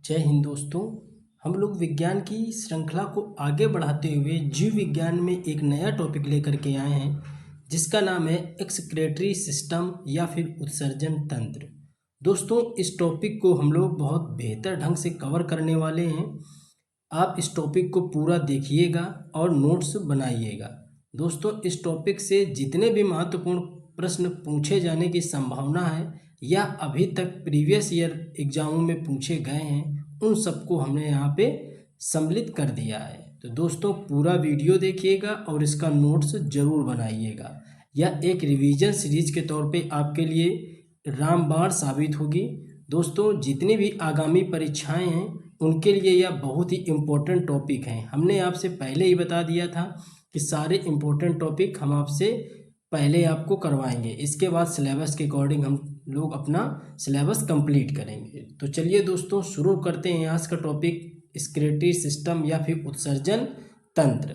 जय हिंद दोस्तों। हम लोग विज्ञान की श्रृंखला को आगे बढ़ाते हुए जीव विज्ञान में एक नया टॉपिक लेकर के आए हैं जिसका नाम है एक्सक्रीटरी सिस्टम या फिर उत्सर्जन तंत्र। दोस्तों, इस टॉपिक को हम लोग बहुत बेहतर ढंग से कवर करने वाले हैं। आप इस टॉपिक को पूरा देखिएगा और नोट्स बनाइएगा। दोस्तों, इस टॉपिक से जितने भी महत्वपूर्ण प्रश्न पूछे जाने की संभावना है या अभी तक प्रीवियस ईयर एग्जामों में पूछे गए हैं उन सबको हमने यहाँ पे सम्मिलित कर दिया है। तो दोस्तों, पूरा वीडियो देखिएगा और इसका नोट्स ज़रूर बनाइएगा। यह एक रिवीजन सीरीज के तौर पे आपके लिए रामबाण साबित होगी। दोस्तों, जितनी भी आगामी परीक्षाएं हैं उनके लिए यह बहुत ही इम्पोर्टेंट टॉपिक हैं। हमने आपसे पहले ही बता दिया था कि सारे इम्पोर्टेंट टॉपिक हम आपसे पहले आपको करवाएंगे। इसके बाद सिलेबस के अकॉर्डिंग हम लोग अपना सिलेबस कंप्लीट करेंगे। तो चलिए दोस्तों, शुरू करते हैं आज का टॉपिक एक्सक्रीटरी सिस्टम या फिर उत्सर्जन तंत्र।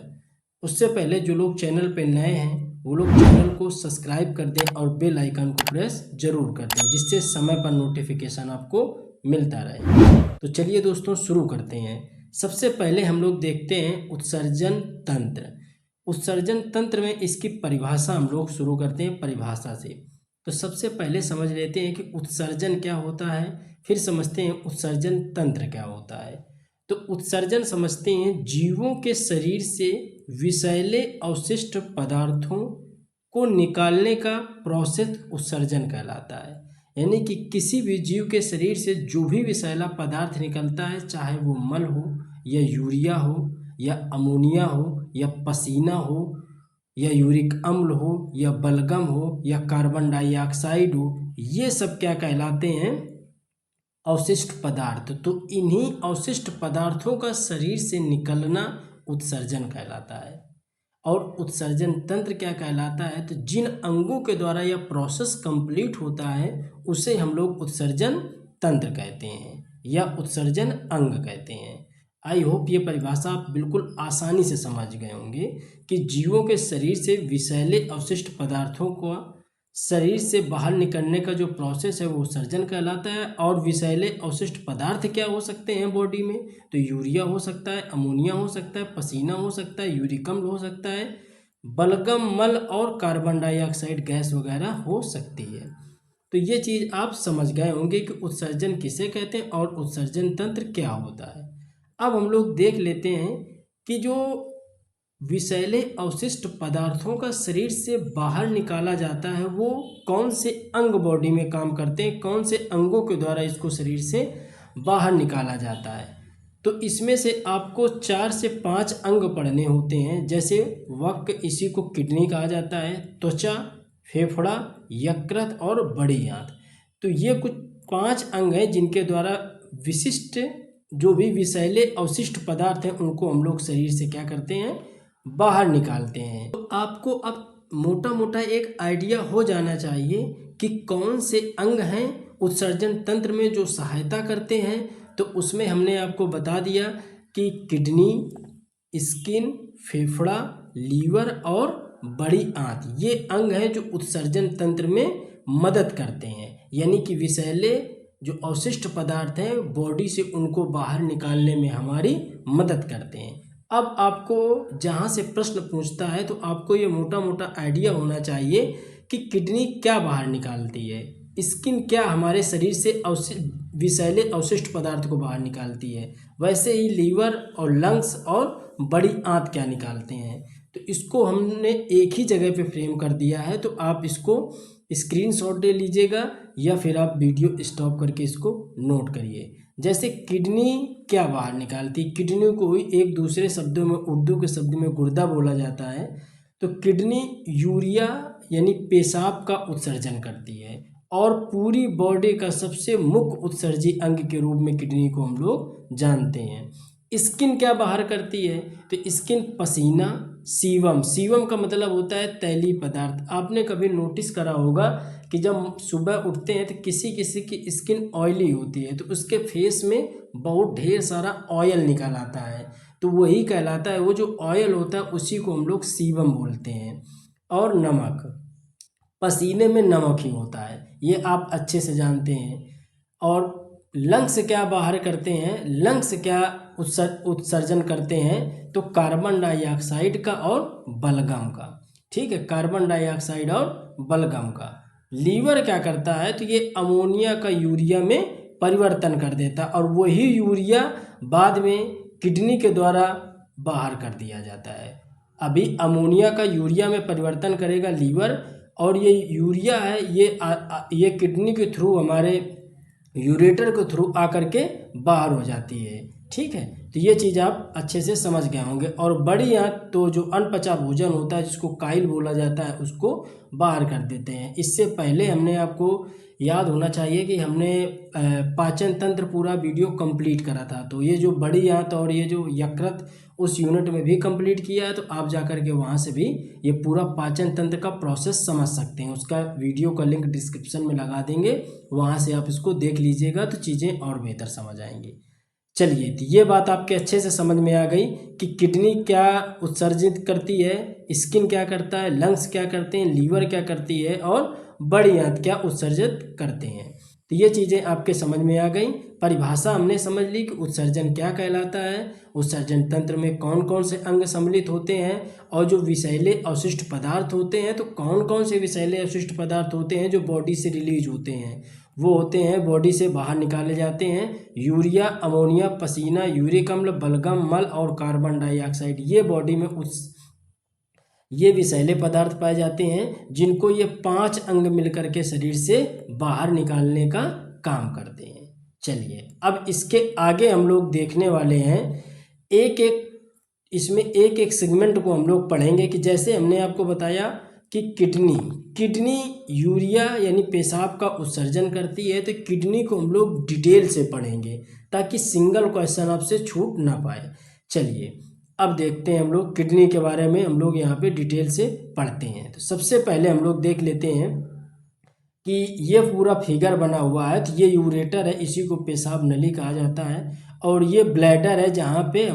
उससे पहले जो लोग चैनल पे नए हैं वो लोग चैनल को सब्सक्राइब कर दें और बेल आइकन को प्रेस जरूर कर दें जिससे समय पर नोटिफिकेशन आपको मिलता रहे। तो चलिए दोस्तों, शुरू करते हैं। सबसे पहले हम लोग देखते हैं उत्सर्जन तंत्र। उत्सर्जन तंत्र में इसकी परिभाषा हम लोग शुरू करते हैं परिभाषा से। तो सबसे पहले समझ लेते हैं कि उत्सर्जन क्या होता है, फिर समझते हैं उत्सर्जन तंत्र क्या होता है। तो उत्सर्जन समझते हैं जीवों के शरीर से विषैले अवशिष्ट पदार्थों को निकालने का प्रोसेस उत्सर्जन कहलाता है। यानी कि किसी भी जीव के शरीर से जो भी विषैला पदार्थ निकलता है, चाहे वो मल हो या यूरिया हो या अमोनिया हो या पसीना हो या यूरिक अम्ल हो या बलगम हो या कार्बन डाइऑक्साइड हो, ये सब क्या कहलाते हैं? अवशिष्ट पदार्थ। तो इन्हीं अवशिष्ट पदार्थों का शरीर से निकलना उत्सर्जन कहलाता है। और उत्सर्जन तंत्र क्या कहलाता है? तो जिन अंगों के द्वारा यह प्रोसेस कंप्लीट होता है उसे हम लोग उत्सर्जन तंत्र कहते हैं या उत्सर्जन अंग कहते हैं। आई होप ये परिभाषा आप बिल्कुल आसानी से समझ गए होंगे कि जीवों के शरीर से विषैले अवशिष्ट पदार्थों को शरीर से बाहर निकलने का जो प्रोसेस है वो उत्सर्जन कहलाता है। और विषैले अवशिष्ट पदार्थ क्या हो सकते हैं बॉडी में? तो यूरिया हो सकता है, अमोनिया हो सकता है, पसीना हो सकता है, यूरिक अम्ल हो सकता है, बलगम मल और कार्बन डाइऑक्साइड गैस वगैरह हो सकती है। तो ये चीज़ आप समझ गए होंगे कि उत्सर्जन किसे कहते हैं और उत्सर्जन तंत्र क्या होता है। अब हम लोग देख लेते हैं कि जो विषैले अवशिष्ट पदार्थों का शरीर से बाहर निकाला जाता है वो कौन से अंग बॉडी में काम करते हैं, कौन से अंगों के द्वारा इसको शरीर से बाहर निकाला जाता है। तो इसमें से आपको 4 से 5 अंग पढ़ने होते हैं। जैसे वक्र, इसी को किडनी कहा जाता है, त्वचा, फेफड़ा, यकृत और बड़ी आंत। तो ये कुछ 5 अंग हैं जिनके द्वारा विशिष्ट जो भी विषैले अवशिष्ट पदार्थ हैं उनको हम लोग शरीर से क्या करते हैं? बाहर निकालते हैं। तो आपको अब मोटा मोटा एक आइडिया हो जाना चाहिए कि कौन से अंग हैं उत्सर्जन तंत्र में जो सहायता करते हैं। तो उसमें हमने आपको बता दिया कि किडनी, स्किन, फेफड़ा, लीवर और बड़ी आंत ये अंग हैं जो उत्सर्जन तंत्र में मदद करते हैं। यानी कि विषैले जो अवशिष्ट पदार्थ हैं बॉडी से उनको बाहर निकालने में हमारी मदद करते हैं। अब आपको जहाँ से प्रश्न पूछता है तो आपको ये मोटा मोटा आइडिया होना चाहिए कि किडनी क्या बाहर निकालती है, स्किन क्या हमारे शरीर से विषैले अवशिष्ट पदार्थ को बाहर निकालती है, वैसे ही लीवर और लंग्स और बड़ी आंत क्या निकालते हैं। तो इसको हमने एक ही जगह पे फ्रेम कर दिया है। तो आप इसको स्क्रीनशॉट ले लीजिएगा या फिर आप वीडियो स्टॉप करके इसको नोट करिए। जैसे किडनी क्या बाहर निकालती है? किडनी को ही एक दूसरे शब्दों में, उर्दू के शब्द में गुर्दा बोला जाता है। तो किडनी यूरिया यानी पेशाब का उत्सर्जन करती है और पूरी बॉडी का सबसे मुख्य उत्सर्जी अंग के रूप में किडनी को हम लोग जानते हैं। स्किन क्या बाहर करती है? तो स्किन पसीना, सीवम, सीवम का मतलब होता है तैलीय पदार्थ। आपने कभी नोटिस करा होगा कि जब सुबह उठते हैं तो किसी किसी की स्किन ऑयली होती है तो उसके फेस में बहुत ढेर सारा ऑयल निकल आता है, तो वही कहलाता है, वो जो ऑयल होता है उसी को हम लोग सीवम बोलते हैं। और नमक, पसीने में नमक ही होता है, ये आप अच्छे से जानते हैं। और लंग्स क्या बाहर करते हैं, लंग्स क्या उत्सर्जन करते हैं, तो कार्बन डाइऑक्साइड का और बलगम का। ठीक है, कार्बन डाइऑक्साइड और बलगम का। लीवर क्या करता है, तो ये अमोनिया का यूरिया में परिवर्तन कर देता है और वही यूरिया बाद में किडनी के द्वारा बाहर कर दिया जाता है। अभी अमोनिया का यूरिया में परिवर्तन करेगा लीवर, और ये यूरिया है ये किडनी के थ्रू, हमारे यूरेटर के थ्रू आकर के बाहर हो जाती है। ठीक है, तो ये चीज़ आप अच्छे से समझ गए होंगे। और बड़ी आंत तो जो अनपचा भोजन होता है जिसको काइल बोला जाता है उसको बाहर कर देते हैं। इससे पहले हमने आपको याद होना चाहिए कि हमने पाचन तंत्र पूरा वीडियो कंप्लीट करा था, तो ये जो बड़ी आंत और ये जो यकृत उस यूनिट में भी कंप्लीट किया है, तो आप जाकर के वहाँ से भी ये पूरा पाचन तंत्र का प्रोसेस समझ सकते हैं। उसका वीडियो का लिंक डिस्क्रिप्शन में लगा देंगे, वहाँ से आप इसको देख लीजिएगा तो चीज़ें और बेहतर समझ आएंगी। चलिए, तो ये बात आपके अच्छे से समझ में आ गई कि किडनी क्या उत्सर्जित करती है, स्किन क्या करता है, लंग्स क्या करते हैं, लीवर क्या करती है और बड़ी आंत क्या उत्सर्जित करते हैं। तो ये चीज़ें आपके समझ में आ गई। परिभाषा हमने समझ ली कि उत्सर्जन क्या कहलाता है, उत्सर्जन तंत्र में कौन कौन से अंग सम्मिलित होते हैं, और जो विषैले अवशिष्ट पदार्थ होते हैं तो कौन कौन से विषैले अवशिष्ट पदार्थ होते हैं जो बॉडी से रिलीज होते हैं, वो होते हैं बॉडी से बाहर निकाले जाते हैं यूरिया, अमोनिया, पसीना, यूरिक अम्ल, बलगम, मल और कार्बन डाइऑक्साइड। ये बॉडी में ये विषैले पदार्थ पाए जाते हैं जिनको ये 5 अंग मिलकर के शरीर से बाहर निकालने का काम करते हैं। चलिए, अब इसके आगे हम लोग देखने वाले हैं इसमें एक एक सेगमेंट को हम लोग पढ़ेंगे कि जैसे हमने आपको बताया कि किडनी यूरिया यानी पेशाब का उत्सर्जन करती है, तो किडनी को हम लोग डिटेल से पढ़ेंगे ताकि सिंगल क्वेश्चन आपसे छूट ना पाए। चलिए, अब देखते हैं हम लोग किडनी के बारे में, हम लोग यहाँ पे डिटेल से पढ़ते हैं। तो सबसे पहले हम लोग देख लेते हैं कि ये पूरा फिगर बना हुआ है, तो ये यूरेटर है, इसी को पेशाब नली कहा जाता है, और ये ब्लैडर है जहाँ पे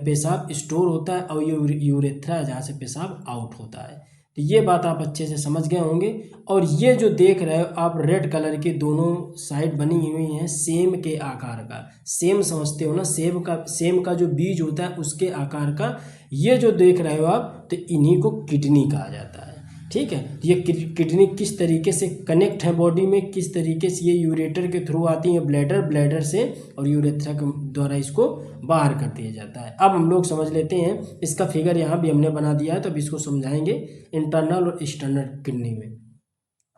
पेशाब स्टोर होता है, और ये यूरेथ्रा है जहाँ से पेशाब आउट होता है। तो ये बात आप अच्छे से समझ गए होंगे। और ये जो देख रहे हो आप रेड कलर की दोनों साइड बनी हुई हैं सेम के आकार का, सेम समझते हो ना, सेम का जो बीज होता है उसके आकार का, ये जो देख रहे हो आप, तो इन्हीं को किडनी कहा जाता है। ठीक है, तो ये किडनी किस तरीके से कनेक्ट है बॉडी में, किस तरीके से ये यूरेटर के थ्रू आती है ब्लैडर से, और यूरेथ्रा के द्वारा इसको बाहर कर दिया जाता है। अब हम लोग समझ लेते हैं, इसका फिगर यहाँ भी हमने बना दिया है, तो अब इसको समझाएंगे इंटरनल और एक्सटर्नल किडनी में।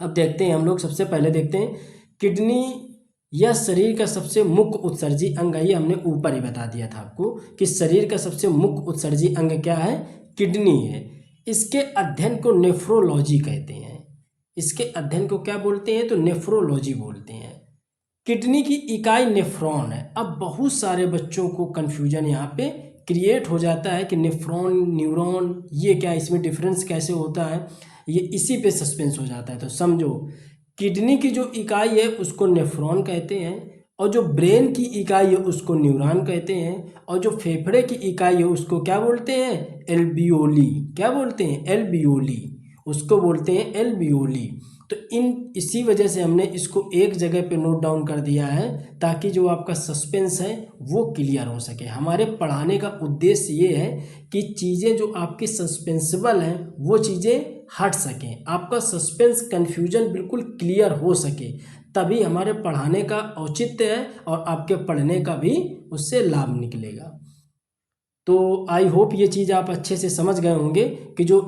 अब देखते हैं हम लोग, सबसे पहले देखते हैं किडनी यह शरीर का सबसे मुख्य उत्सर्जी अंग है। ये हमने ऊपर ही बता दिया था आपको कि शरीर का सबसे मुख्य उत्सर्जी अंग क्या है, किडनी है। इसके अध्ययन को नेफ्रोलॉजी कहते हैं। इसके अध्ययन को क्या बोलते हैं, तो नेफ्रोलॉजी बोलते हैं। किडनी की इकाई नेफ्रॉन है। अब बहुत सारे बच्चों को कन्फ्यूजन यहाँ पे क्रिएट हो जाता है कि नेफ्रॉन, न्यूरॉन, ये क्या, इसमें डिफरेंस कैसे होता है, ये इसी पे सस्पेंस हो जाता है। तो समझो, किडनी की जो इकाई है उसको नेफ्रॉन कहते हैं, और जो ब्रेन की इकाई है उसको न्यूरॉन कहते हैं, और जो फेफड़े की इकाई है उसको क्या बोलते हैं, एल्बियोली। क्या बोलते हैं, एल्बियोली, उसको बोलते हैं एल्बियोली। तो इसी वजह से हमने इसको एक जगह पे नोट डाउन कर दिया है ताकि जो आपका सस्पेंस है वो क्लियर हो सके। हमारे पढ़ाने का उद्देश्य ये है कि चीज़ें जो आपकी सस्पेंसिबल हैं वो चीज़ें हट सकें, आपका सस्पेंस कन्फ्यूजन बिल्कुल क्लियर हो सके, तभी हमारे पढ़ाने का औचित्य है और आपके पढ़ने का भी उससे लाभ निकलेगा। तो आई होप ये चीज़ आप अच्छे से समझ गए होंगे कि जो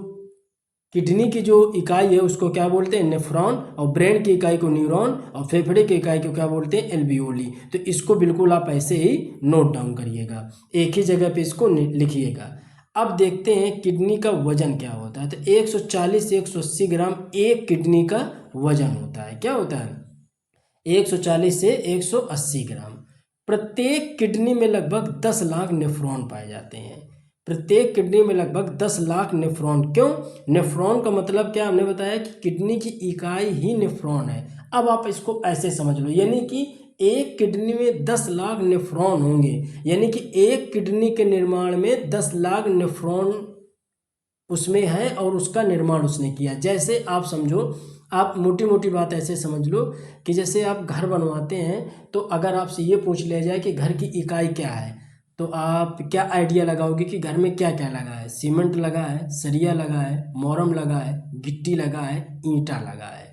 किडनी की जो इकाई है उसको क्या बोलते हैं, नेफ्रॉन, और ब्रेन की इकाई को न्यूरॉन, और फेफड़े की इकाई को क्या बोलते हैं, एल्बियोली। तो इसको बिल्कुल आप ऐसे ही नोट डाउन करिएगा, एक ही जगह पे इसको लिखिएगा। अब देखते हैं किडनी का वजन क्या होता है। तो 140 से 180 ग्राम एक किडनी का वजन होता है। क्या होता है, 140 से 180 ग्राम। प्रत्येक किडनी में लगभग 10 लाख नेफ्रॉन पाए जाते हैं। प्रत्येक किडनी में लगभग 10 लाख नेफ्रॉन। क्यों, नेफ्रॉन का मतलब क्या, हमने बताया कि किडनी की इकाई ही नेफ्रॉन है। अब आप इसको ऐसे समझ लो, यानी कि एक किडनी में 10 लाख नेफ्रॉन होंगे, यानी कि एक किडनी के निर्माण में 10 लाख नेफ्रॉन उसमें है और उसका निर्माण उसने किया। जैसे आप समझो, आप मोटी मोटी बात ऐसे समझ लो कि जैसे आप घर बनवाते हैं तो अगर आपसे ये पूछ लिया जाए कि घर की इकाई क्या है, तो आप क्या आइडिया लगाओगे कि घर में क्या क्या लगा है। सीमेंट लगा है, सरिया लगा है, मोरम लगा है, गिट्टी लगा है, ईंटा लगा है।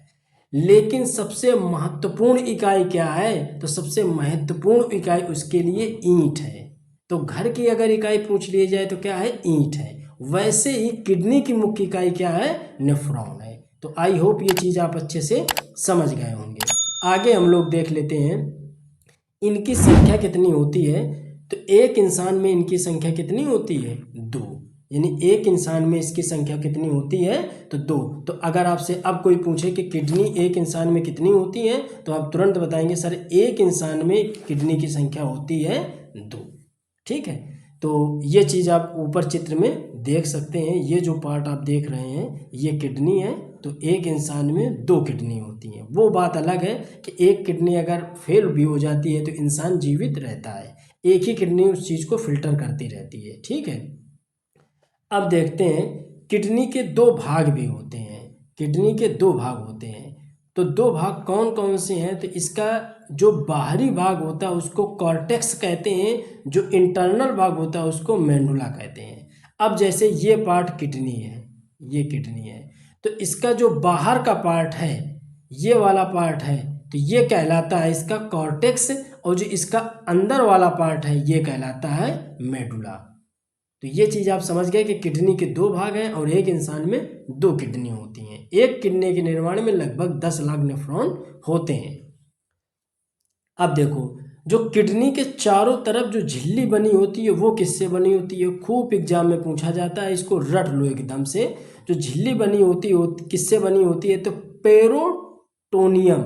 लेकिन सबसे महत्वपूर्ण इकाई क्या है, तो सबसे महत्वपूर्ण इकाई उसके लिए ईंट है। तो घर की अगर इकाई पूछ ली जाए तो क्या है, ईंट है। वैसे ही किडनी की मुख्य इकाई क्या है, नेफ्रॉन है। तो आई होप ये चीज़ आप अच्छे से समझ गए होंगे। आगे हम लोग देख लेते हैं इनकी संख्या कितनी होती है। तो एक इंसान में इनकी संख्या कितनी होती है, 2। यानी एक इंसान में इसकी संख्या कितनी होती है, तो 2। तो अगर आपसे अब कोई पूछे कि किडनी एक इंसान में कितनी होती है, तो आप तुरंत बताएंगे सर एक इंसान में किडनी की संख्या होती है 2। ठीक है, तो ये चीज़ आप ऊपर चित्र में देख सकते हैं। ये जो पार्ट आप देख रहे हैं ये किडनी है। तो एक इंसान में 2 किडनी होती हैं। वो बात अलग है कि एक किडनी अगर फेल भी हो जाती है तो इंसान जीवित रहता है, एक ही किडनी उस चीज़ को फिल्टर करती रहती है। ठीक है, अब देखते हैं किडनी के 2 भाग भी होते हैं। किडनी के 2 भाग होते हैं। तो 2 भाग कौन कौन से हैं, तो इसका जो बाहरी भाग होता है उसको कॉर्टेक्स कहते हैं, जो इंटरनल भाग होता है उसको मेंडुला कहते हैं। अब जैसे ये पार्ट किडनी है, ये किडनी है, तो इसका जो बाहर का पार्ट है, ये वाला पार्ट है, तो ये कहलाता है इसका कॉर्टेक्स, और जो इसका अंदर वाला पार्ट है ये कहलाता है मेडुला। तो ये चीज़ आप समझ गए कि किडनी के 2 भाग हैं और एक इंसान में 2 किडनी होती हैं। एक किडनी के निर्माण में लगभग 10 लाख नेफ्रॉन होते हैं। अब देखो, जो किडनी के चारों तरफ जो झिल्ली बनी होती है वो किससे बनी होती है, खूब एग्जाम में पूछा जाता है, इसको रट लो एकदम से। जो झिल्ली बनी होती है किससे बनी होती है, तो पेरोटोनियम।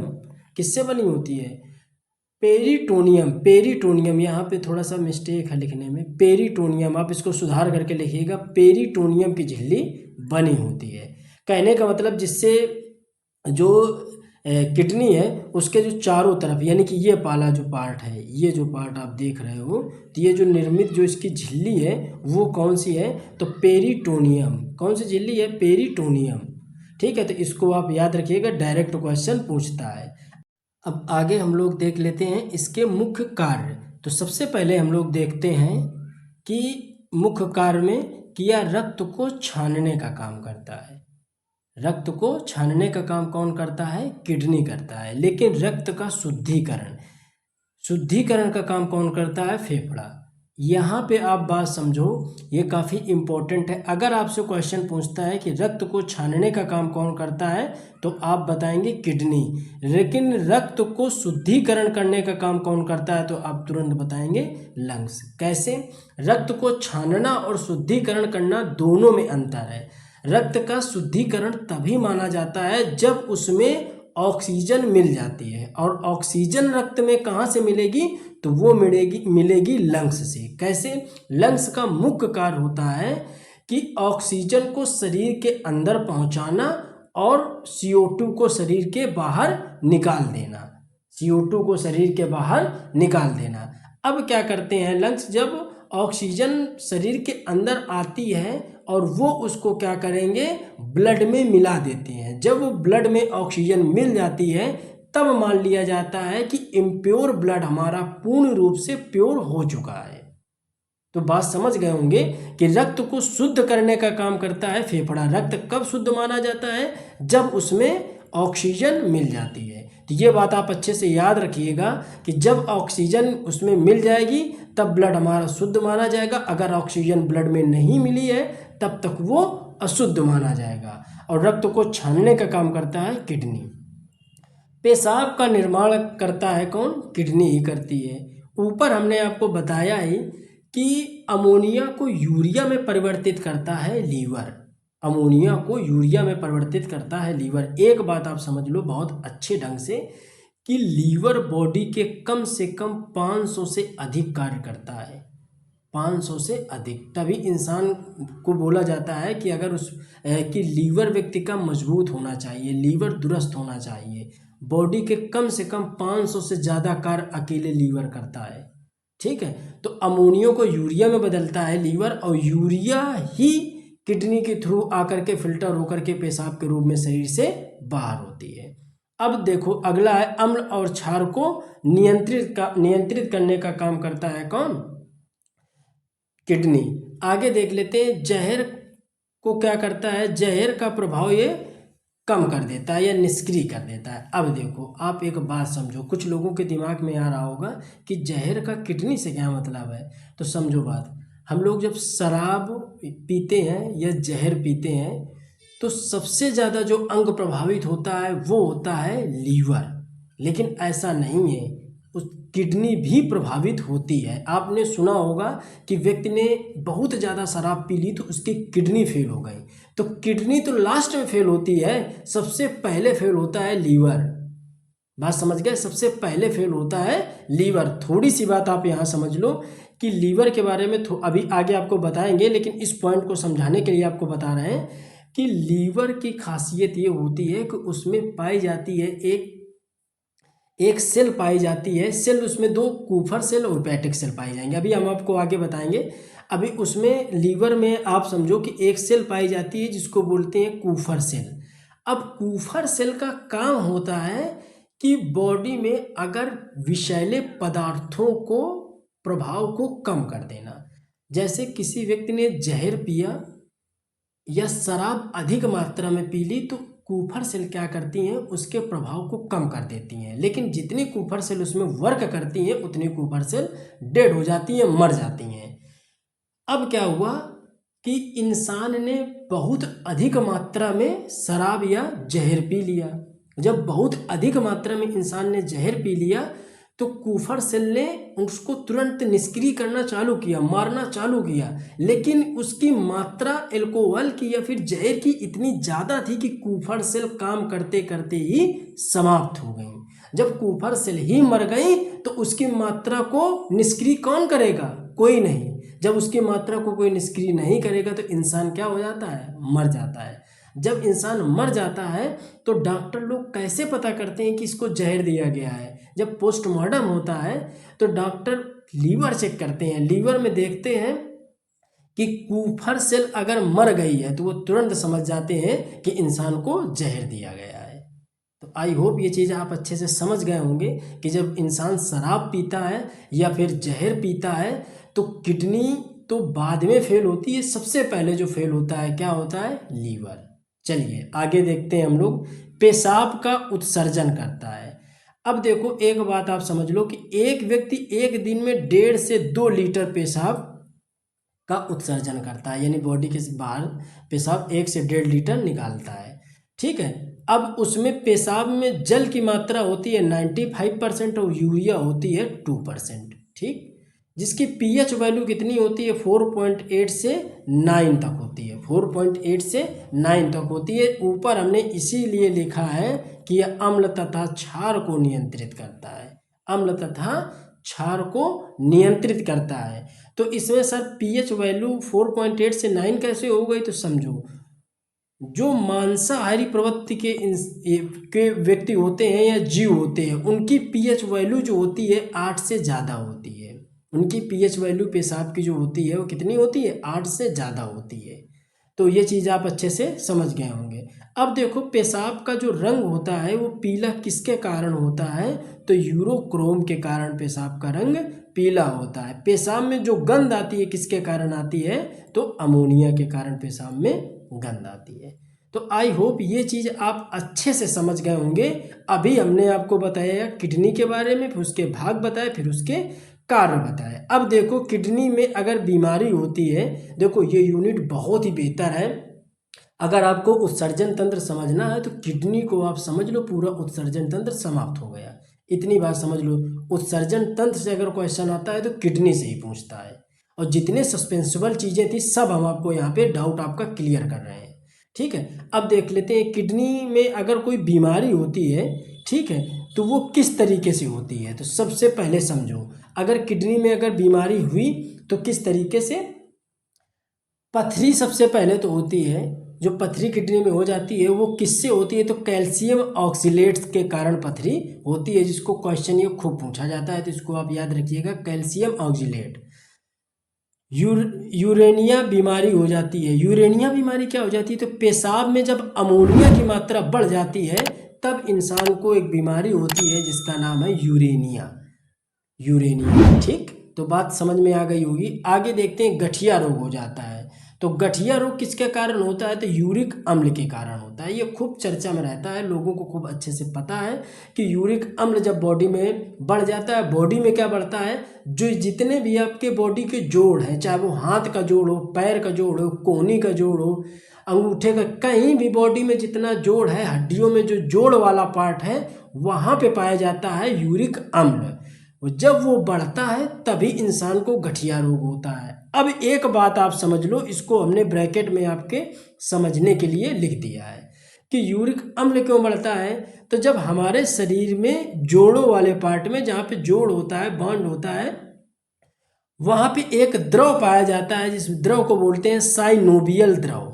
किससे बनी होती है, पेरिटोनियम। पेरिटोनियम, यहाँ पे थोड़ा सा मिस्टेक है लिखने में, पेरिटोनियम, आप इसको सुधार करके लिखिएगा। पेरिटोनियम की झिल्ली बनी होती है। कहने का मतलब जिससे जो किडनी है उसके जो चारों तरफ, यानी कि ये पाला जो पार्ट है, ये जो पार्ट आप देख रहे हो, तो ये जो निर्मित जो इसकी झिल्ली है वो कौन सी है, तो पेरिटोनियम। कौन सी झिल्ली है, पेरिटोनियम। ठीक है, तो इसको आप याद रखिएगा, डायरेक्ट क्वेश्चन पूछता है। अब आगे हम लोग देख लेते हैं इसके मुख्य कार्य। तो सबसे पहले हम लोग देखते हैं कि मुख्य कार्य में कि यह रक्त को छानने का काम करता है। रक्त को छानने का काम कौन करता है, किडनी करता है। लेकिन रक्त का शुद्धिकरण शुद्धिकरण का काम कौन करता है, फेफड़ा। यहाँ पे आप बात समझो, ये काफ़ी इम्पोर्टेंट है। अगर आपसे क्वेश्चन पूछता है कि रक्त को छानने का काम कौन करता है, तो आप बताएंगे किडनी। लेकिन रक्त को शुद्धिकरण करने का काम कौन करता है, तो आप तुरंत बताएंगे लंग्स। कैसे, रक्त को छानना और शुद्धिकरण करना दोनों में अंतर है। रक्त का शुद्धिकरण तभी माना जाता है जब उसमें ऑक्सीजन मिल जाती है, और ऑक्सीजन रक्त में कहाँ से मिलेगी, तो वो मिलेगी लंग्स से। कैसे, लंग्स का मुख्य कार्य होता है कि ऑक्सीजन को शरीर के अंदर पहुंचाना और CO2 को शरीर के बाहर निकाल देना। CO2 को शरीर के बाहर निकाल देना। अब क्या करते हैं लंग्स, जब ऑक्सीजन शरीर के अंदर आती है और वो उसको क्या करेंगे, ब्लड में मिला देते हैं। जब वो ब्लड में ऑक्सीजन मिल जाती है तब मान लिया जाता है कि इम्प्योर ब्लड हमारा पूर्ण रूप से प्योर हो चुका है। तो बात समझ गए होंगे कि रक्त को शुद्ध करने का काम करता है फेफड़ा। रक्त कब शुद्ध माना जाता है, जब उसमें ऑक्सीजन मिल जाती है। तो ये बात आप अच्छे से याद रखिएगा कि जब ऑक्सीजन उसमें मिल जाएगी तब ब्लड हमारा शुद्ध माना जाएगा। अगर ऑक्सीजन ब्लड में नहीं मिली है तब तक वो अशुद्ध माना जाएगा। और रक्त को छानने का काम करता है किडनी। पेशाब का निर्माण करता है कौन, किडनी ही करती है। ऊपर हमने आपको बताया ही कि अमोनिया को यूरिया में परिवर्तित करता है लीवर। अमोनिया को यूरिया में परिवर्तित करता है लीवर। एक बात आप समझ लो बहुत अच्छे ढंग से कि लीवर बॉडी के कम से कम 500 से अधिक कार्य करता है। 500 से अधिक, तभी इंसान को बोला जाता है कि अगर कि लीवर व्यक्ति का मजबूत होना चाहिए, लीवर दुरुस्त होना चाहिए। बॉडी के कम से कम 500 से ज़्यादा कार्य अकेले लीवर करता है। ठीक है, तो अमोनिया को यूरिया में बदलता है लीवर, और यूरिया ही किडनी के थ्रू आकर के फिल्टर होकर के पेशाब के रूप में शरीर से बाहर होती है। अब देखो अगला है अम्ल और क्षार को नियंत्रित करने का काम करता है कौन? किडनी। आगे देख लेते हैं जहर को क्या करता है, जहर का प्रभाव ये कम कर देता है या निष्क्रिय कर देता है। अब देखो आप एक बात समझो, कुछ लोगों के दिमाग में आ रहा होगा कि जहर का किडनी से क्या मतलब है। तो समझो बात, हम लोग जब शराब पीते हैं या जहर पीते हैं तो सबसे ज़्यादा जो अंग प्रभावित होता है वो होता है लीवर, लेकिन ऐसा नहीं है, उस किडनी भी प्रभावित होती है। आपने सुना होगा कि व्यक्ति ने बहुत ज़्यादा शराब पी ली तो उसकी किडनी फेल हो गई। तो किडनी तो लास्ट में फेल होती है, सबसे पहले फेल होता है लीवर। बात समझ गए? सबसे पहले फेल होता है लीवर। थोड़ी सी बात आप यहाँ समझ लो कि लीवर के बारे में अभी आगे आपको बताएंगे, लेकिन इस पॉइंट को समझाने के लिए आपको बता रहे हैं कि लीवर की खासियत ये होती है कि उसमें पाई जाती है एक सेल पाई जाती है। सेल उसमें दो कूफर सेल और हेपेटिक सेल पाई जाएंगे, अभी हम आपको आगे बताएंगे। अभी उसमें लीवर में आप समझो कि एक सेल पाई जाती है जिसको बोलते हैं कूफर सेल। अब कूफर सेल का काम होता है कि बॉडी में अगर विषैले पदार्थों को प्रभाव को कम कर देना। जैसे किसी व्यक्ति ने जहर पिया या शराब अधिक मात्रा में पी ली तो कूफर सेल क्या करती हैं, उसके प्रभाव को कम कर देती हैं। लेकिन जितनी कूफर सेल उसमें वर्क करती हैं उतनी कूफर सेल डेड हो जाती हैं, मर जाती हैं। अब क्या हुआ कि इंसान ने बहुत अधिक मात्रा में शराब या जहर पी लिया। जब बहुत अधिक मात्रा में इंसान ने जहर पी लिया तो कूफर सेल ने उसको तुरंत निष्क्रिय करना चालू किया, मारना चालू किया, लेकिन उसकी मात्रा एल्कोहल की या फिर जहर की इतनी ज़्यादा थी कि कूफर सेल काम करते करते ही समाप्त हो गई। जब कूफर सेल ही मर गई तो उसकी मात्रा को निष्क्रिय कौन करेगा? कोई नहीं। जब उसकी मात्रा को कोई निष्क्रिय नहीं करेगा तो इंसान क्या हो जाता है? मर जाता है। जब इंसान मर जाता है तो डॉक्टर लोग कैसे पता करते हैं कि इसको जहर दिया गया है? जब पोस्टमार्टम होता है तो डॉक्टर लीवर चेक करते हैं, लीवर में देखते हैं कि कूफर सेल अगर मर गई है तो वो तुरंत समझ जाते हैं कि इंसान को जहर दिया गया है। तो आई होप ये चीज़ आप अच्छे से समझ गए होंगे कि जब इंसान शराब पीता है या फिर जहर पीता है तो किडनी तो बाद में फेल होती है, सबसे पहले जो फेल होता है क्या होता है? लीवर। चलिए आगे देखते हैं हम लोग। पेशाब का उत्सर्जन करता है। अब देखो एक बात आप समझ लो कि एक व्यक्ति एक दिन में 1.5 से 2 लीटर पेशाब का उत्सर्जन करता है, यानी बॉडी के बाहर पेशाब 1 से 1.5 लीटर निकालता है। ठीक है, अब उसमें पेशाब में जल की मात्रा होती है 95% और यूरिया होती है 2%। ठीक, जिसकी पीएच वैल्यू कितनी होती है? 4.8 से 9 तक होती है। 4.8 से 9 तक होती है। ऊपर हमने इसीलिए लिखा है कि यह अम्ल तथा क्षार को नियंत्रित करता है। अम्ल तथा क्षार को नियंत्रित करता है। तो इसमें सर पीएच वैल्यू 4.8 से 9 कैसे हो गई? तो समझो जो मांसाहारी प्रवृत्ति के व्यक्ति होते हैं या जीव होते हैं उनकी पीएच वैल्यू जो होती है 8 से ज़्यादा होती है। उनकी पीएच वैल्यू पेशाब की जो होती है वो कितनी होती है? 8 से ज़्यादा होती है। तो ये चीज़ आप अच्छे से समझ गए होंगे। अब देखो पेशाब का जो रंग होता है वो पीला किसके कारण होता है? तो यूरोक्रोम के कारण पेशाब का रंग पीला होता है। पेशाब में जो गंध आती है किसके कारण आती है? तो अमोनिया के कारण पेशाब में गंध आती है। तो आई होप ये चीज़ आप अच्छे से समझ गए होंगे। अभी हमने आपको बताया किडनी के बारे में, फिर उसके भाग बताए, फिर उसके कार्य बताए। अब देखो किडनी में अगर बीमारी होती है, देखो ये यूनिट बहुत ही बेहतर है। अगर आपको उत्सर्जन तंत्र समझना है तो किडनी को आप समझ लो, पूरा उत्सर्जन तंत्र समाप्त हो गया। इतनी बात समझ लो, उत्सर्जन तंत्र से अगर क्वेश्चन आता है तो किडनी से ही पूछता है। और जितने सस्पेंसिबल चीज़ें थी सब हम आपको यहाँ पे डाउट आपका क्लियर कर रहे हैं। ठीक है, अब देख लेते हैं किडनी में अगर कोई बीमारी होती है, ठीक है, तो वो किस तरीके से होती है। तो सबसे पहले समझो, अगर किडनी में अगर बीमारी हुई तो किस तरीके से? पथरी सबसे पहले तो होती है। जो पथरी किडनी में हो जाती है वो किससे होती है? तो कैल्शियम ऑक्सीलेट्स के कारण पथरी होती है, जिसको क्वेश्चन ये खूब पूछा जाता है, तो इसको आप याद रखिएगा, कैल्शियम ऑक्सीलेट। यूरेनिया बीमारी हो जाती है। यूरेनिया बीमारी क्या हो जाती है? तो पेशाब में जब अमोनिया की मात्रा बढ़ जाती है तब इंसान को एक बीमारी होती है जिसका नाम है यूरेनिया। यूरेनिया, ठीक। तो बात समझ में आ गई होगी। आगे देखते हैं, गठिया रोग हो जाता है। तो गठिया रोग किसके कारण होता है? तो यूरिक अम्ल के कारण होता है। ये खूब चर्चा में रहता है, लोगों को खूब अच्छे से पता है कि यूरिक अम्ल जब बॉडी में बढ़ जाता है, बॉडी में क्या बढ़ता है, जो जितने भी आपके बॉडी के जोड़ हैं, चाहे वो हाथ का जोड़ हो, पैर का जोड़ हो, कोहनी का जोड़ हो, अंगूठे का, कहीं भी बॉडी में जितना जोड़ है, हड्डियों में जो जोड़ वाला पार्ट है, वहाँ पे पाया जाता है यूरिक अम्ल। जब वो बढ़ता है तभी इंसान को गठिया रोग होता है। अब एक बात आप समझ लो, इसको हमने ब्रैकेट में आपके समझने के लिए लिख दिया है कि यूरिक अम्ल क्यों बढ़ता है। तो जब हमारे शरीर में जोड़ों वाले पार्ट में, जहाँ पे जोड़ होता है, बॉन्ड होता है, वहाँ पे एक द्रव पाया जाता है, जिस द्रव को बोलते हैं साइनोवियल द्रव।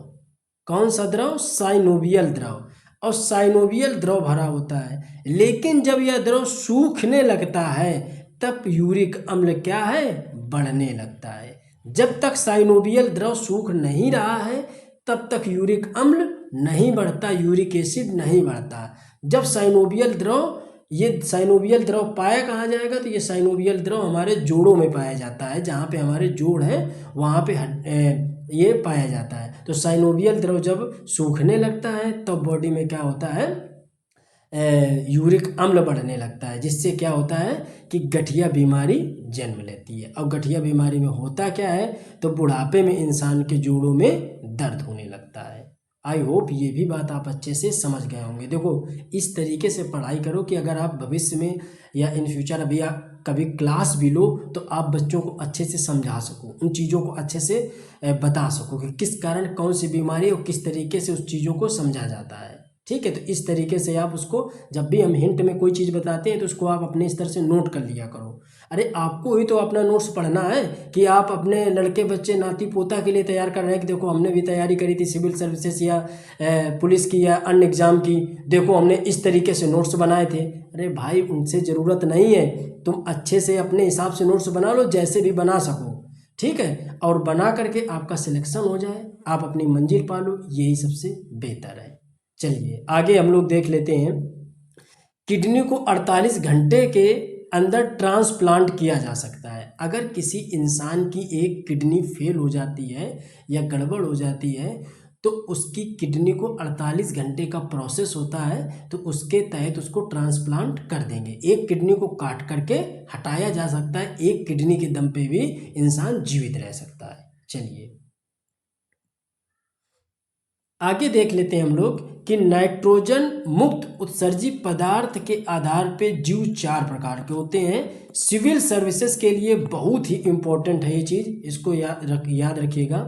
कौन सा द्रव? साइनोवियल द्रव। और साइनोवियल द्रव भरा होता है, लेकिन जब यह द्रव सूखने लगता है तब यूरिक अम्ल क्या है? बढ़ने लगता है। जब तक साइनोवियल द्रव सूख नहीं रहा है तब तक यूरिक अम्ल नहीं बढ़ता, यूरिक एसिड नहीं बढ़ता। जब साइनोवियल द्रव, ये साइनोवियल द्रव पाया कहाँ जाएगा? तो ये साइनोवियल द्रव हमारे जोड़ों में पाया जाता है, जहाँ पे हमारे जोड़ हैं वहाँ पे ये पाया जाता है। तो साइनोवियल द्रव जब सूखने लगता है तब बॉडी में क्या होता है? यूरिक अम्ल बढ़ने लगता है, जिससे क्या होता है कि गठिया बीमारी जन्म लेती है। और गठिया बीमारी में होता क्या है? तो बुढ़ापे में इंसान के जोड़ों में दर्द होने लगता है। आई होप ये भी बात आप अच्छे से समझ गए होंगे। देखो, इस तरीके से पढ़ाई करो कि अगर आप भविष्य में या इन फ्यूचर अभी आप कभी क्लास भी लो तो आप बच्चों को अच्छे से समझा सको, उन चीज़ों को अच्छे से बता सको कि किस कारण कौन सी बीमारी और किस तरीके से उस चीज़ों को समझा जाता है। ठीक है, तो इस तरीके से आप उसको, जब भी हम हिंट में कोई चीज़ बताते हैं तो उसको आप अपने स्तर से नोट कर लिया करो। अरे आपको ही तो अपना नोट्स पढ़ना है कि आप अपने लड़के बच्चे नाती पोता के लिए तैयार कर रहे हैं कि देखो हमने भी तैयारी करी थी सिविल सर्विसेज या पुलिस की या अन्य एग्ज़ाम की, देखो हमने इस तरीके से नोट्स बनाए थे। अरे भाई, उनसे ज़रूरत नहीं है, तुम अच्छे से अपने हिसाब से नोट्स बना लो, जैसे भी बना सको, ठीक है। और बना करके आपका सिलेक्शन हो जाए, आप अपनी मंजिल पा लो, यही सबसे बेहतर है। चलिए आगे हम लोग देख लेते हैं। किडनी को 48 घंटे के अंदर ट्रांसप्लांट किया जा सकता है। अगर किसी इंसान की एक किडनी फेल हो जाती है या गड़बड़ हो जाती है तो उसकी किडनी को 48 घंटे का प्रोसेस होता है, तो उसके तहत उसको ट्रांसप्लांट कर देंगे। एक किडनी को काट करके हटाया जा सकता है, एक किडनी के दम पे भी इंसान जीवित रह सकता है। चलिए आगे देख लेते हैं हम लोग कि नाइट्रोजन मुक्त उत्सर्जित पदार्थ के आधार पे जीव 4 प्रकार के होते हैं। सिविल सर्विसेज के लिए बहुत ही इम्पोर्टेंट है ये चीज़, इसको याद रखिएगा।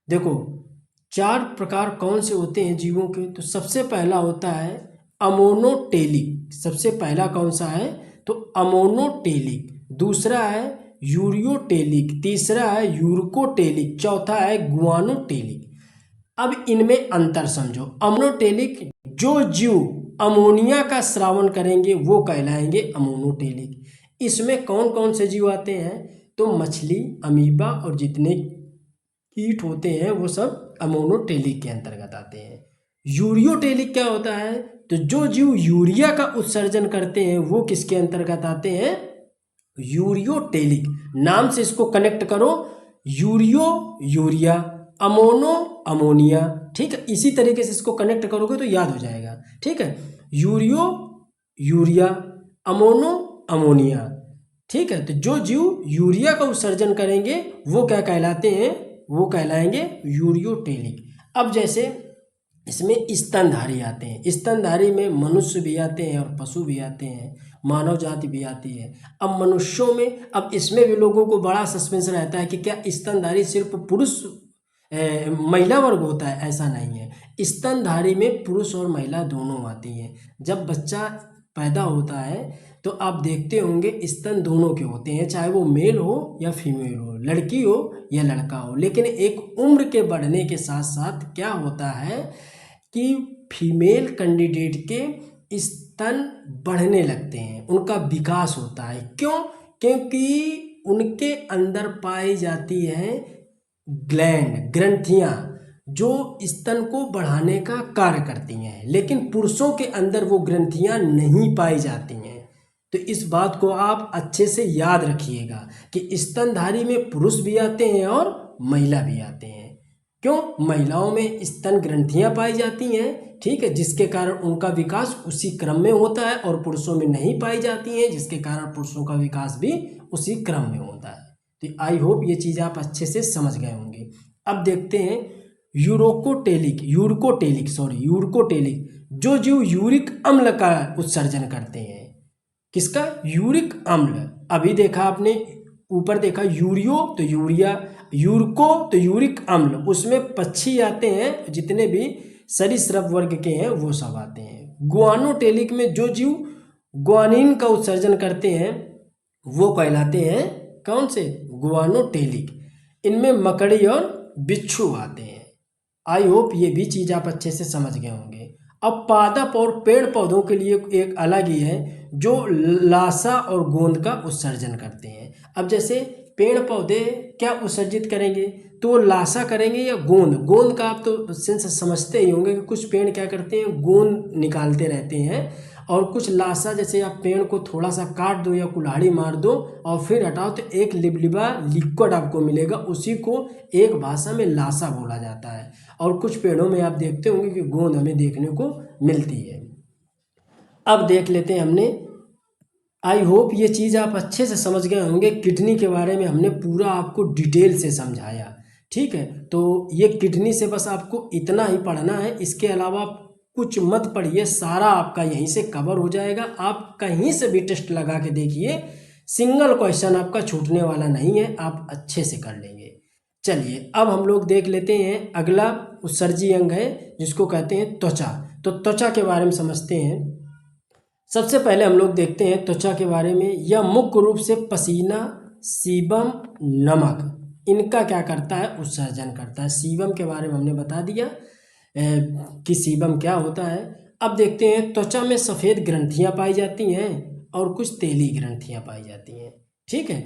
देखो 4 प्रकार कौन से होते हैं जीवों के? तो सबसे पहला होता है अमोनोटेलिक। सबसे पहला कौन सा है? तो अमोनोटेलिक। दूसरा है यूरियोटेलिक। तीसरा है यूरकोटेलिक। चौथा है गुआनोटेलिक। अब इनमें अंतर समझो। अमोनोटेलिक, जो जीव अमोनिया का स्रावन करेंगे वो कहलाएंगे अमोनोटेलिक। इसमें कौन कौन से जीव आते हैं? तो मछली, अमीबा और जितने कीट होते हैं वो सब अमोनोटेलिक के अंतर्गत आते हैं। यूरियोटेलिक क्या होता है? तो जो जीव यूरिया का उत्सर्जन करते हैं वो किसके अंतर्गत आते हैं? यूरियोटेलिक। नाम से इसको कनेक्ट करो, यूरियो यूरिया, अमोनो अमोनिया। ठीक है, इसी तरीके से इसको कनेक्ट करोगे तो याद हो जाएगा। ठीक है, यूरियो यूरिया, अमोनो अमोनिया। ठीक है, तो जो जीव यूरिया का उत्सर्जन करेंगे वो क्या कहलाते हैं? वो कहलाएंगे यूरियोटेलिक। अब जैसे इसमें स्तनधारी आते हैं। स्तनधारी में मनुष्य भी आते हैं और पशु भी आते हैं, मानव जाति भी आती है। अब मनुष्यों में, अब इसमें भी लोगों को बड़ा सस्पेंस रहता है कि क्या स्तनधारी सिर्फ पुरुष महिला वर्ग होता है? ऐसा नहीं है। स्तनधारी में पुरुष और महिला दोनों आती हैं। जब बच्चा पैदा होता है तो आप देखते होंगे स्तन दोनों के होते हैं, चाहे वो मेल हो या फीमेल हो, लड़की हो या लड़का हो। लेकिन एक उम्र के बढ़ने के साथ साथ क्या होता है कि फीमेल कैंडिडेट के स्तन बढ़ने लगते हैं, उनका विकास होता है। क्यों? क्योंकि उनके अंदर पाई जाती हैं ग्लैंड, ग्रंथियां, जो स्तन को बढ़ाने का कार्य करती हैं, लेकिन पुरुषों के अंदर वो ग्रंथियां नहीं पाई जाती हैं। तो इस बात को आप अच्छे से याद रखिएगा कि स्तनधारी में पुरुष भी आते हैं और महिला भी आते हैं। क्यों? महिलाओं में स्तन ग्रंथियां पाई जाती हैं, ठीक है, जिसके कारण उनका विकास उसी क्रम में होता है, और पुरुषों में नहीं पाई जाती हैं, जिसके कारण पुरुषों का विकास भी उसी क्रम में होता है। तो आई होप ये चीज़ आप अच्छे से समझ गए होंगे। अब देखते हैं यूरकोटेलिक जो जीव यूरिक अम्ल का उत्सर्जन करते हैं। किसका? यूरिक अम्ल। अभी देखा आपने, ऊपर देखा यूरियो तो यूरिया, यूरको तो यूरिक अम्ल, उसमें पक्षी आते हैं, जितने भी सरीसृप वर्ग के हैं वो सब आते हैं। गुआनोटेलिक में जो जीव ग्वानिन का उत्सर्जन करते हैं वो कहलाते हैं कौन से? गुआनोटेलिक। इनमें मकड़ी और बिच्छू आते हैं। आई होप ये भी चीज़ आप अच्छे से समझ गए होंगे। अब पादप और पेड़ पौधों के लिए एक अलग ही है, जो लासा और गोंद का उत्सर्जन करते हैं। अब जैसे पेड़ पौधे क्या उत्सर्जित करेंगे? तो लासा करेंगे या गोंद? गोंद का आप तो सेंस समझते ही होंगे कि कुछ पेड़ क्या करते हैं, गोंद निकालते रहते हैं, और कुछ लासा, जैसे आप पेड़ को थोड़ा सा काट दो या कुल्हाड़ी मार दो और फिर हटाओ तो एक लिबलिबा लिक्विड आपको मिलेगा, उसी को एक भाषा में लासा बोला जाता है। और कुछ पेड़ों में आप देखते होंगे कि गोंद हमें देखने को मिलती है। अब देख लेते हैं हमने, आई होप ये चीज़ आप अच्छे से समझ गए होंगे। किडनी के बारे में हमने पूरा आपको डिटेल से समझाया, ठीक है। तो ये किडनी से बस आपको इतना ही पढ़ना है, इसके अलावा कुछ मत पढ़िए, सारा आपका यहीं से कवर हो जाएगा। आप कहीं से भी टेस्ट लगा के देखिए, सिंगल क्वेश्चन आपका छूटने वाला नहीं है, आप अच्छे से कर लेंगे। चलिए अब हम लोग देख लेते हैं, अगला उत्सर्जी अंग है जिसको कहते हैं त्वचा। तो त्वचा के बारे में समझते हैं। सबसे पहले हम लोग देखते हैं त्वचा के बारे में। यह मुख्य रूप से पसीना, सीबम, नमक, इनका क्या करता है? उत्सर्जन करता है। सीबम के बारे में हमने बता दिया कि सीबम क्या होता है। अब देखते हैं, त्वचा में सफ़ेद ग्रंथियां पाई जाती हैं और कुछ तेली ग्रंथियां पाई जाती हैं, ठीक है।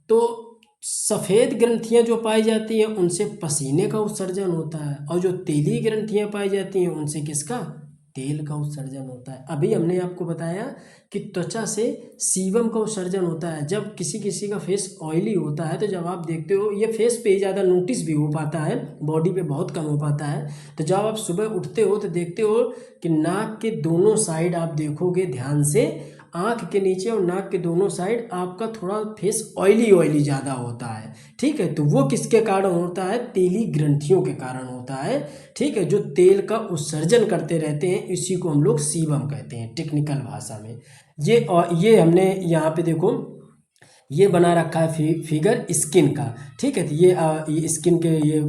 तो सफ़ेद ग्रंथियां जो पाई जाती हैं उनसे पसीने का उत्सर्जन होता है, और जो तेली ग्रंथियां पाई जाती हैं उनसे किसका? तेल का उत्सर्जन होता है। अभी हमने आपको बताया कि त्वचा से सीबम का उत्सर्जन होता है। जब किसी किसी का फेस ऑयली होता है, तो जब आप देखते हो, ये फेस पे ही ज़्यादा नोटिस भी हो पाता है, बॉडी पे बहुत कम हो पाता है। तो जब आप सुबह उठते हो तो देखते हो कि नाक के दोनों साइड आप देखोगे ध्यान से, आँख के नीचे और नाक के दोनों साइड आपका थोड़ा फेस ऑयली ज़्यादा होता है, ठीक है। तो वो किसके कारण होता है? तेली ग्रंथियों के कारण होता है, ठीक है, जो तेल का उत्सर्जन करते रहते हैं। इसी को हम लोग सीबम कहते हैं टेक्निकल भाषा में। ये हमने यहाँ पे देखो, ये बना रखा है फिगर स्किन का, ठीक है। तो ये स्किन के ये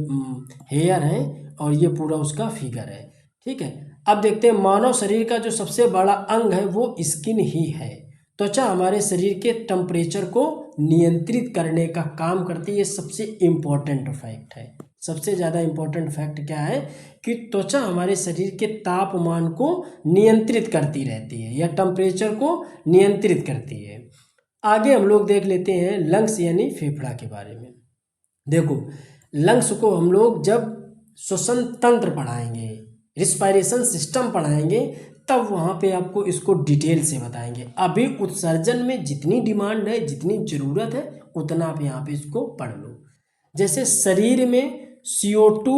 हेयर हैं और ये पूरा उसका फिगर है, ठीक है। अब देखते हैं, मानव शरीर का जो सबसे बड़ा अंग है वो स्किन ही है। त्वचा हमारे शरीर के टेम्परेचर को नियंत्रित करने का काम करती है। ये सबसे इम्पोर्टेंट फैक्ट है। सबसे ज़्यादा इम्पोर्टेंट फैक्ट क्या है कि त्वचा हमारे शरीर के तापमान को नियंत्रित करती रहती है, या टेम्परेचर को नियंत्रित करती है। आगे हम लोग देख लेते हैं लंग्स यानी फेफड़ा के बारे में। देखो, लंग्स को हम लोग जब श्वसन तंत्र पढ़ाएंगे, रिस्पायरेशन सिस्टम पढ़ाएंगे, तब वहाँ पे आपको इसको डिटेल से बताएंगे। अभी उत्सर्जन में जितनी डिमांड है, जितनी ज़रूरत है, उतना आप यहाँ पे इसको पढ़ लो। जैसे शरीर में CO2,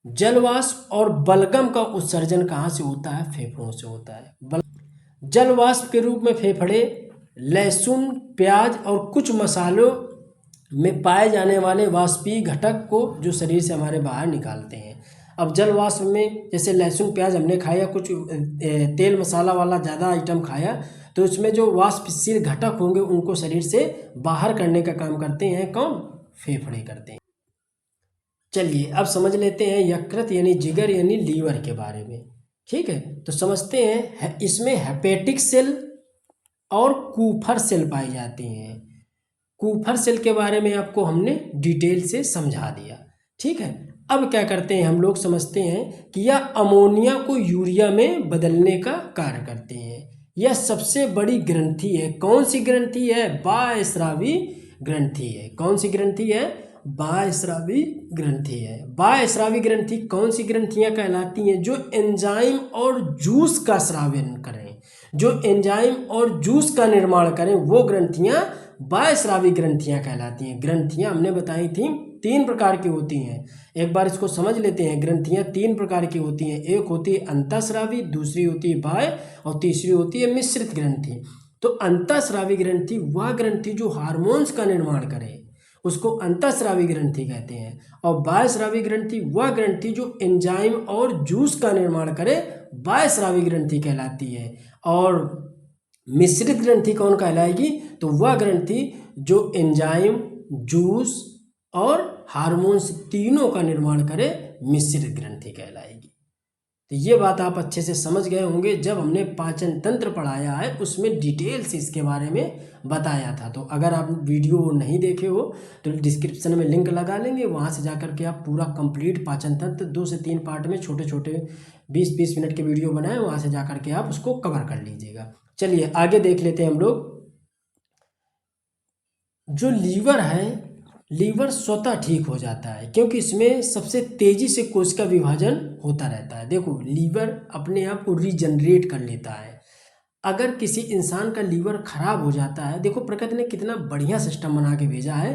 जलवाष्प और बलगम का उत्सर्जन कहाँ से होता है? फेफड़ों से होता है। जलवाष्प के रूप में फेफड़े लहसुन, प्याज और कुछ मसालों में पाए जाने वाले वाष्पीय घटक को जो शरीर से हमारे बाहर निकालते हैं। अब जल वाष्प में जैसे लहसुन, प्याज हमने खाया, कुछ तेल मसाला वाला ज़्यादा आइटम खाया, तो उसमें जो वाष्पशील घटक होंगे उनको शरीर से बाहर करने का काम करते हैं कौन? फेफड़े करते हैं। चलिए अब समझ लेते हैं यकृत यानी जिगर यानी लीवर के बारे में, ठीक है। तो समझते हैं, इसमें हेपेटिक सेल और कूफर सेल पाई जाती हैं। कूफर सेल के बारे में आपको हमने डिटेल से समझा दिया, ठीक है। अब क्या करते हैं हम लोग, समझते हैं कि यह अमोनिया को यूरिया में बदलने का कार्य करते हैं। यह सबसे बड़ी ग्रंथि है। कौन सी ग्रंथि है? बाह्यस्रावी ग्रंथि है। कौन सी ग्रंथि है? बाह्यस्रावी ग्रंथि है। बाह्यस्रावी ग्रंथि कौन सी ग्रंथियां कहलाती हैं? जो एंजाइम और जूस का स्रावन करें, जो एंजाइम और जूस का निर्माण करें, वो ग्रंथियां बाह्यस्रावी ग्रंथियां कहलाती हैं। ग्रंथियां हमने बताई थी 3 प्रकार की होती हैं। एक बार इसको समझ लेते हैं। ग्रंथियां 3 प्रकार की होती हैं। एक होती है अंतःस्रावी, दूसरी होती है बाह्य और तीसरी होती है मिश्रित ग्रंथि। तो अंतःस्रावी ग्रंथि वह ग्रंथि जो हार्मोन्स का निर्माण करे, उसको अंतःस्रावी ग्रंथि कहते हैं। और बाह्यस्रावी ग्रंथि वह ग्रंथि जो एंजाइम और जूस का निर्माण करे, बाह्यस्रावी ग्रंथि कहलाती है। और मिश्रित ग्रंथि कौन कहलाएगी? तो वह ग्रंथि जो एंजाइम, जूस और हार्मोन्स तीनों का निर्माण करे, मिश्रित ग्रंथि कहलाएगी। तो ये बात आप अच्छे से समझ गए होंगे। जब हमने पाचन तंत्र पढ़ाया है उसमें डिटेल से इसके बारे में बताया था। तो अगर आप वीडियो नहीं देखे हो तो डिस्क्रिप्शन में लिंक लगा लेंगे, वहाँ से जाकर के आप पूरा कंप्लीट पाचन तंत्र 2 से 3 पार्ट में छोटे छोटे 20-20 मिनट के वीडियो बनाए, वहाँ से जाकर के आप उसको कवर कर लीजिएगा। चलिए आगे देख लेते हैं हम लोग। जो लीवर है, लीवर स्वतः ठीक हो जाता है क्योंकि इसमें सबसे तेजी से कोशिका विभाजन होता रहता है। देखो लीवर अपने आप को रीजनरेट कर लेता है। अगर किसी इंसान का लीवर खराब हो जाता है, देखो प्रकृति ने कितना बढ़िया सिस्टम बना के भेजा है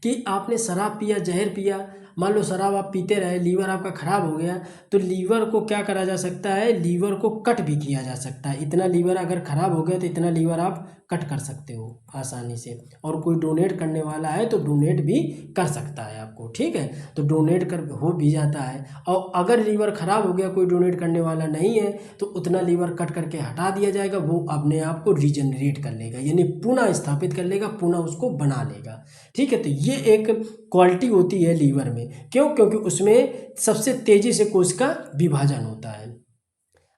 कि आपने शराब पिया, जहर पिया, मान लो शराब आप पीते रहे, लीवर आपका खराब हो गया, तो लीवर को क्या करा जा सकता है? लीवर को कट भी किया जा सकता है। इतना लीवर अगर खराब हो गया तो इतना लीवर आप कट कर सकते हो आसानी से। और कोई डोनेट करने वाला है तो डोनेट भी कर सकता है आपको, ठीक है? तो डोनेट कर हो भी जाता है। और अगर लीवर खराब हो गया, कोई डोनेट करने वाला नहीं है, तो उतना लीवर कट करके हटा दिया जाएगा, वो अपने आप को रीजनरेट कर लेगा, यानी पुनः स्थापित कर लेगा, पुनः उसको बना लेगा, ठीक है? तो ये एक क्वालिटी होती है लीवर में। क्यों? क्योंकि उसमें सबसे तेजी से कोशिका विभाजन होता है।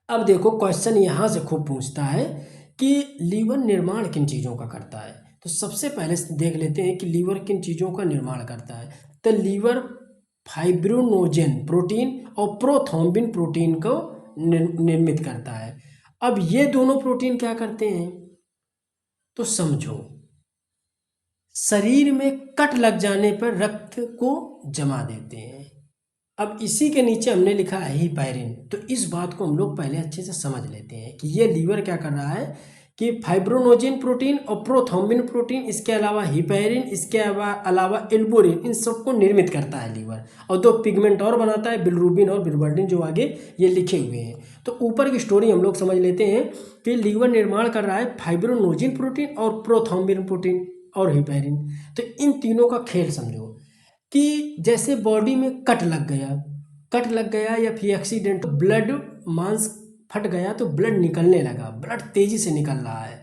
अब देखो क्वेश्चन यहाँ से खूब पूछता है कि लीवर निर्माण किन चीज़ों का करता है। तो सबसे पहले देख लेते हैं कि लीवर किन चीज़ों का निर्माण करता है। तो लीवर फाइब्रोनोजेन प्रोटीन और प्रोथ्रोम्बिन प्रोटीन को निर्मित करता है। अब ये दोनों प्रोटीन क्या करते हैं? तो समझो, शरीर में कट लग जाने पर रक्त को जमा देते हैं। अब इसी के नीचे हमने लिखा है हिपैरिन। तो इस बात को हम लोग पहले अच्छे से समझ लेते हैं कि ये लीवर क्या कर रहा है कि फाइब्रोनोजेन प्रोटीन और प्रोथ्रोम्बिन प्रोटीन, इसके अलावा हिपैरिन, इसके अलावा एल्बुमिन, इन सबको निर्मित करता है लीवर। और 2 पिगमेंट और बनाता है, बिलिरुबिन और बिलिरुबिन, जो आगे ये लिखे हुए हैं। तो ऊपर की स्टोरी हम लोग समझ लेते हैं कि लीवर निर्माण कर रहा है फाइब्रोनोजेन प्रोटीन और प्रोथ्रोम्बिन प्रोटीन और हिपैरिन। तो इन तीनों का खेल समझो कि जैसे बॉडी में कट लग गया या फिर एक्सीडेंट, ब्लड, मांस फट गया तो ब्लड निकलने लगा, ब्लड तेजी से निकल रहा है।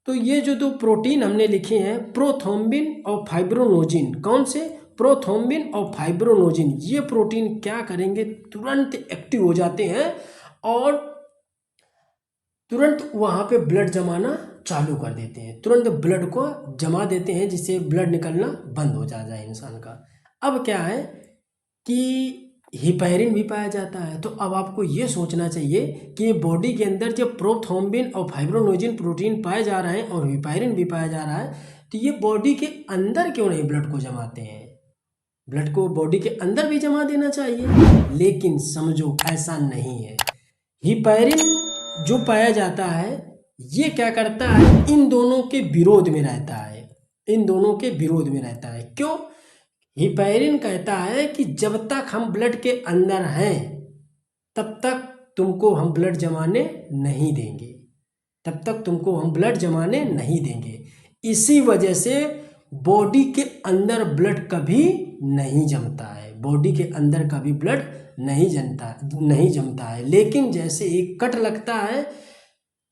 तो ये जो 2 प्रोटीन हमने लिखे हैं, प्रोथ्रोम्बिन और फाइब्रोनोजिन, कौन से? प्रोथ्रोम्बिन और फाइब्रोनोजिन, ये प्रोटीन क्या करेंगे? तुरंत एक्टिव हो जाते हैं और तुरंत वहाँ पे ब्लड जमाना चालू कर देते हैं, तुरंत ब्लड को जमा देते हैं, जिससे ब्लड निकलना बंद हो जाए इंसान का। अब क्या है कि हिपैरिन भी पाया जाता है। तो अब आपको ये सोचना चाहिए कि बॉडी के अंदर जब प्रोथ्रोम्बिन और फाइब्रोनोजिन प्रोटीन पाए जा रहे हैं और हिपैरिन भी पाया जा रहा है, तो ये बॉडी के अंदर क्यों नहीं ब्लड को जमाते हैं? ब्लड को बॉडी के अंदर भी जमा देना चाहिए, लेकिन समझो ऐसा नहीं है। हिपैरिन जो पाया जाता है ये क्या करता है? इन दोनों के विरोध में रहता है, इन दोनों के विरोध में रहता है। क्यों? हिपैरिन कहता है कि जब तक हम ब्लड के अंदर हैं तब तक तुमको हम ब्लड जमाने नहीं देंगे, तब तक तुमको हम ब्लड जमाने नहीं देंगे। इसी वजह से बॉडी के अंदर ब्लड कभी नहीं जमता है, बॉडी के अंदर कभी ब्लड नहीं जमता है। लेकिन जैसे एक कट लगता है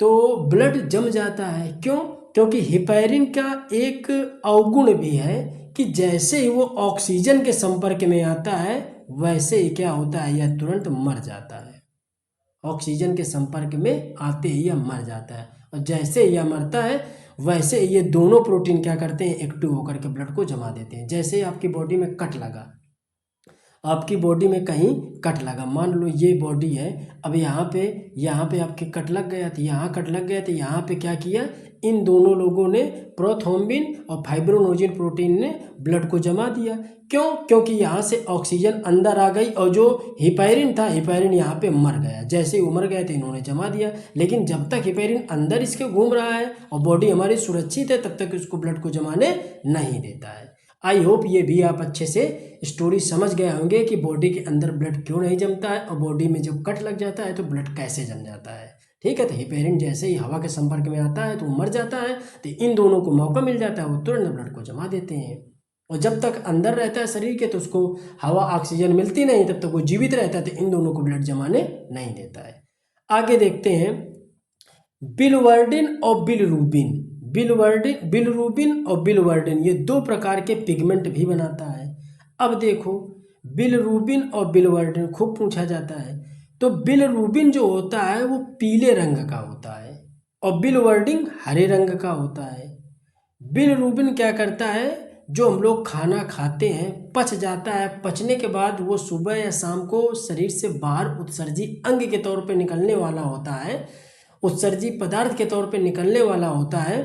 तो ब्लड जम जाता है। क्यों? क्योंकि हिपैरिन का एक अवगुण भी है कि जैसे ही वो ऑक्सीजन के संपर्क में आता है वैसे ही क्या होता है, यह तुरंत मर जाता है। ऑक्सीजन के संपर्क में आते ही यह मर जाता है, और जैसे यह मरता है वैसे ये दोनों प्रोटीन क्या करते हैं? एक्टिव होकर के ब्लड को जमा देते हैं। जैसे आपकी बॉडी में कट लगा, आपकी बॉडी में कहीं कट लगा, मान लो ये बॉडी है, अब यहाँ पे आपके कट लग गया, तो यहाँ कट लग गया, तो यहाँ पे क्या किया? इन दोनों लोगों ने प्रोथ्रोम्बिन और फाइब्रोनोजिन प्रोटीन ने ब्लड को जमा दिया। क्यों? क्योंकि यहाँ से ऑक्सीजन अंदर आ गई और जो हिपैरिन था, हिपैरिन यहाँ पे मर गया। जैसे ही मर गया तो इन्होंने जमा दिया, लेकिन जब तक हिपैरिन अंदर इसके घूम रहा है और बॉडी हमारी सुरक्षित है तब तक उसको ब्लड को जमाने नहीं देता है। आई होप ये भी आप अच्छे से स्टोरी समझ गए होंगे कि बॉडी के अंदर ब्लड क्यों नहीं जमता है और बॉडी में जब कट लग जाता है तो ब्लड कैसे जम जाता है। ठीक है, तो हिपैरिन जैसे ही हवा के संपर्क में आता है तो वो मर जाता है, तो इन दोनों को मौका मिल जाता है, वो तुरंत ब्लड को जमा देते हैं। और जब तक अंदर रहता है शरीर के तो उसको हवा ऑक्सीजन मिलती नहीं, तब तक वो जीवित रहता है, तो इन दोनों को ब्लड जमाने नहीं देता है। आगे देखते हैं बिलवर्डिन और बिलरूबिन। बिलरूबिन और बिलवर्डिन ये दो प्रकार के पिगमेंट भी बनाता है। अब देखो, बिलरूबिन और बिलवर्डिन खूब पूछा जाता है। तो बिलरूबिन जो होता है वो पीले रंग का होता है और बिलवर्डिन हरे रंग का होता है। बिलरूबिन क्या करता है, जो हम लोग खाना खाते हैं पच जाता है, पचने के बाद वो सुबह या शाम को शरीर से बाहर उत्सर्जी अंग के तौर पे निकलने वाला होता है, उत्सर्जी पदार्थ के तौर पे निकलने वाला होता है।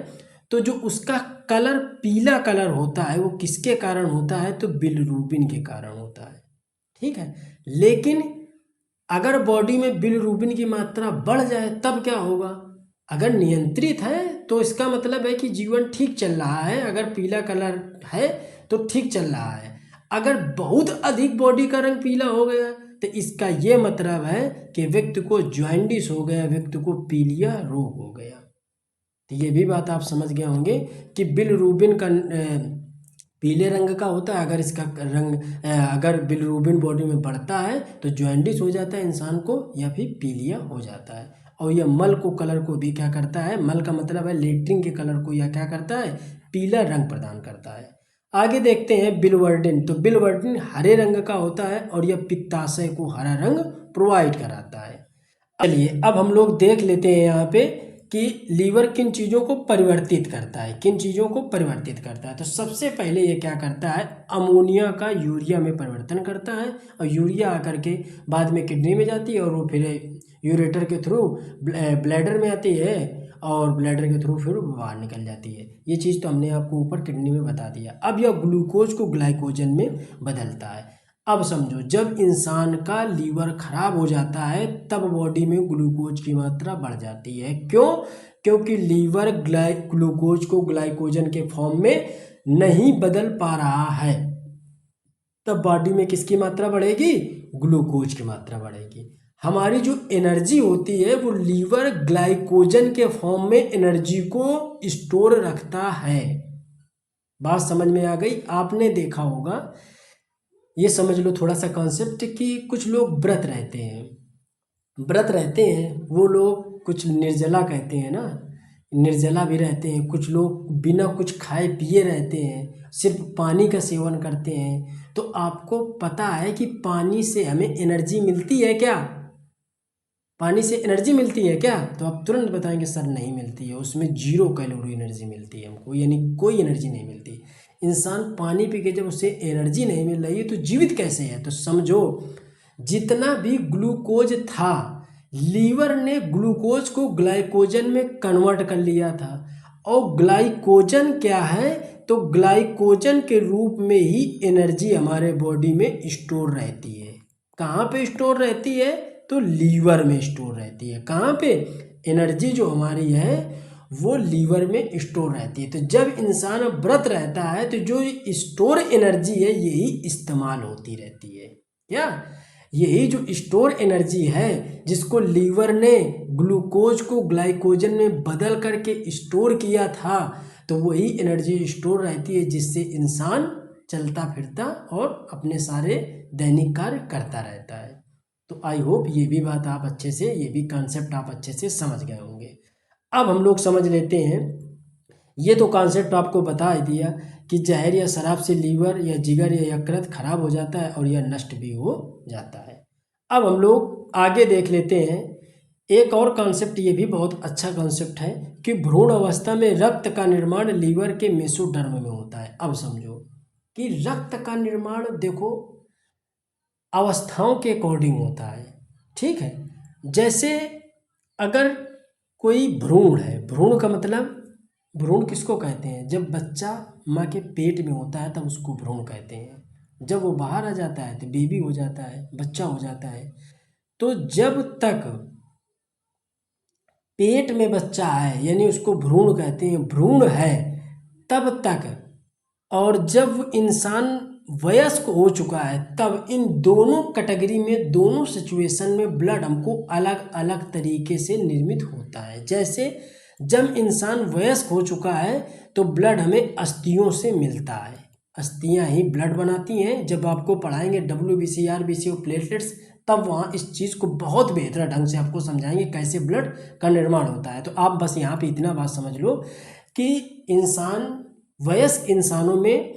तो जो उसका कलर पीला कलर होता है वो किसके कारण होता है, तो बिलरूबिन के कारण होता है। ठीक है, लेकिन अगर बॉडी में बिलरूबिन की मात्रा बढ़ जाए तब क्या होगा? अगर नियंत्रित है तो इसका मतलब है कि जीवन ठीक चल रहा है, अगर पीला कलर है तो ठीक चल रहा है। अगर बहुत अधिक बॉडी का रंग पीला हो गया तो इसका ये मतलब है कि व्यक्ति को जॉन्डिस हो गया, व्यक्ति को पीलिया रोग हो गया। तो ये भी बात आप समझ गए होंगे कि बिलरूबिन का पीले रंग का होता है। अगर इसका रंग अगर बिलरूबिन बॉडी में बढ़ता है तो जॉन्डिस हो जाता है इंसान को या फिर पीलिया हो जाता है। और यह मल को कलर को भी क्या करता है, मल का मतलब है लेट्रिन के कलर को यह क्या करता है, पीला रंग प्रदान करता है। आगे देखते हैं बिलवर्डिन। तो बिलवर्डिन हरे रंग का होता है और यह पित्ताशय को हरा रंग प्रोवाइड कराता है। चलिए अब हम लोग देख लेते हैं यहाँ पे कि लीवर किन चीज़ों को परिवर्तित करता है, किन चीज़ों को परिवर्तित करता है। तो सबसे पहले ये क्या करता है, अमोनिया का यूरिया में परिवर्तन करता है और यूरिया आकर के बाद में किडनी में जाती है और वो फिर यूरेटर के थ्रू ब्लैडर में आती है और ब्लैडर के थ्रू फिर बाहर निकल जाती है। ये चीज़ तो हमने आपको ऊपर किडनी में बता दिया। अब यह ग्लूकोज को ग्लाइकोजन में बदलता है। अब समझो, जब इंसान का लीवर खराब हो जाता है तब बॉडी में ग्लूकोज की मात्रा बढ़ जाती है। क्यों? क्योंकि लीवर ग्लूकोज को ग्लाइकोजन के फॉर्म में नहीं बदल पा रहा है, तब बॉडी में किसकी मात्रा बढ़ेगी, ग्लूकोज की मात्रा बढ़ेगी। हमारी जो एनर्जी होती है वो लीवर ग्लाइकोजन के फॉर्म में एनर्जी को स्टोर रखता है। बात समझ में आ गई? आपने देखा होगा, ये समझ लो थोड़ा सा कॉन्सेप्ट कि कुछ लोग व्रत रहते हैं, वो लोग कुछ निर्जला कहते हैं ना, निर्जला भी रहते हैं। कुछ लोग बिना कुछ खाए पिए रहते हैं, सिर्फ पानी का सेवन करते हैं। तो आपको पता है कि पानी से हमें एनर्जी मिलती है क्या? पानी से एनर्जी मिलती है क्या? तो आप तुरंत बताएंगे सर नहीं मिलती है, उसमें 0 कैलोरी एनर्जी मिलती है हमको, यानी कोई एनर्जी नहीं मिलती। इंसान पानी पी के जब उसे एनर्जी नहीं मिल रही है तो जीवित कैसे है? तो समझो, जितना भी ग्लूकोज था लीवर ने ग्लूकोज को ग्लाइकोजन में कन्वर्ट कर लिया था। और ग्लाइकोजन क्या है, तो ग्लाइकोजन के रूप में ही एनर्जी हमारे बॉडी में स्टोर रहती है। कहाँ पे स्टोर रहती है? तो लीवर में स्टोर रहती है। कहाँ पे? एनर्जी जो हमारी है वो लीवर में स्टोर रहती है। तो जब इंसान व्रत रहता है तो जो स्टोर एनर्जी है यही इस्तेमाल होती रहती है। क्या? यही जो स्टोर एनर्जी है जिसको लीवर ने ग्लूकोज को ग्लाइकोजन में बदल करके स्टोर किया था, तो वही एनर्जी स्टोर रहती है जिससे इंसान चलता फिरता और अपने सारे दैनिक कार्य करता रहता है। तो आई होप ये भी बात आप अच्छे से, ये भी कॉन्सेप्ट आप अच्छे से समझ गए होंगे। अब हम लोग समझ लेते हैं, ये तो कॉन्सेप्ट आपको बता ही दिया कि जहर या शराब से लीवर या जिगर या यकृत खराब हो जाता है और यह नष्ट भी हो जाता है। अब हम लोग आगे देख लेते हैं, एक और कॉन्सेप्ट, ये भी बहुत अच्छा कॉन्सेप्ट है कि भ्रूण अवस्था में रक्त का निर्माण लीवर के मेसोडर्म में होता है। अब समझो कि रक्त का निर्माण देखो अवस्थाओं के अकॉर्डिंग होता है। ठीक है, जैसे अगर कोई भ्रूण है, भ्रूण का मतलब भ्रूण किसको कहते हैं? जब बच्चा माँ के पेट में होता है तब उसको भ्रूण कहते हैं। जब वो बाहर आ जाता है तो बेबी हो जाता है, बच्चा हो जाता है। तो जब तक पेट में बच्चा है यानी उसको भ्रूण कहते हैं, भ्रूण है तब तक। और जब इंसान वयस्क हो चुका है तब इन दोनों कैटेगरी में, दोनों सिचुएशन में ब्लड हमको अलग अलग तरीके से निर्मित होता है। जैसे जब इंसान वयस्क हो चुका है तो ब्लड हमें अस्थियों से मिलता है, अस्थियां ही ब्लड बनाती हैं। जब आपको पढ़ाएंगे WBC, RBC और प्लेटलेट्स, तब वहाँ इस चीज़ को बहुत बेहतर ढंग से आपको समझाएंगे कैसे ब्लड का निर्माण होता है। तो आप बस यहाँ पे इतना बात समझ लो कि वयस्क इंसानों में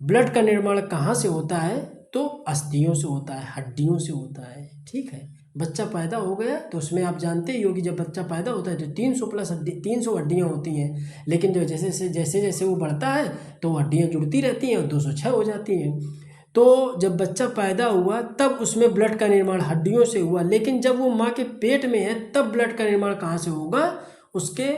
ब्लड का निर्माण कहाँ से होता है? तो अस्थियों से होता है, हड्डियों से होता है। ठीक है, बच्चा पैदा हो गया तो उसमें आप जानते ही हो कि जब बच्चा पैदा होता है तो 300 प्लस 300 हड्डियाँ होती हैं। लेकिन जो जैसे जैसे वो बढ़ता है तो हड्डियाँ जुड़ती रहती हैं और 206 हो जाती हैं। तो जब बच्चा पैदा हुआ तब उसमें ब्लड का निर्माण हड्डियों से हुआ, लेकिन जब वो माँ के पेट में है तब ब्लड का निर्माण कहाँ से होगा? उसके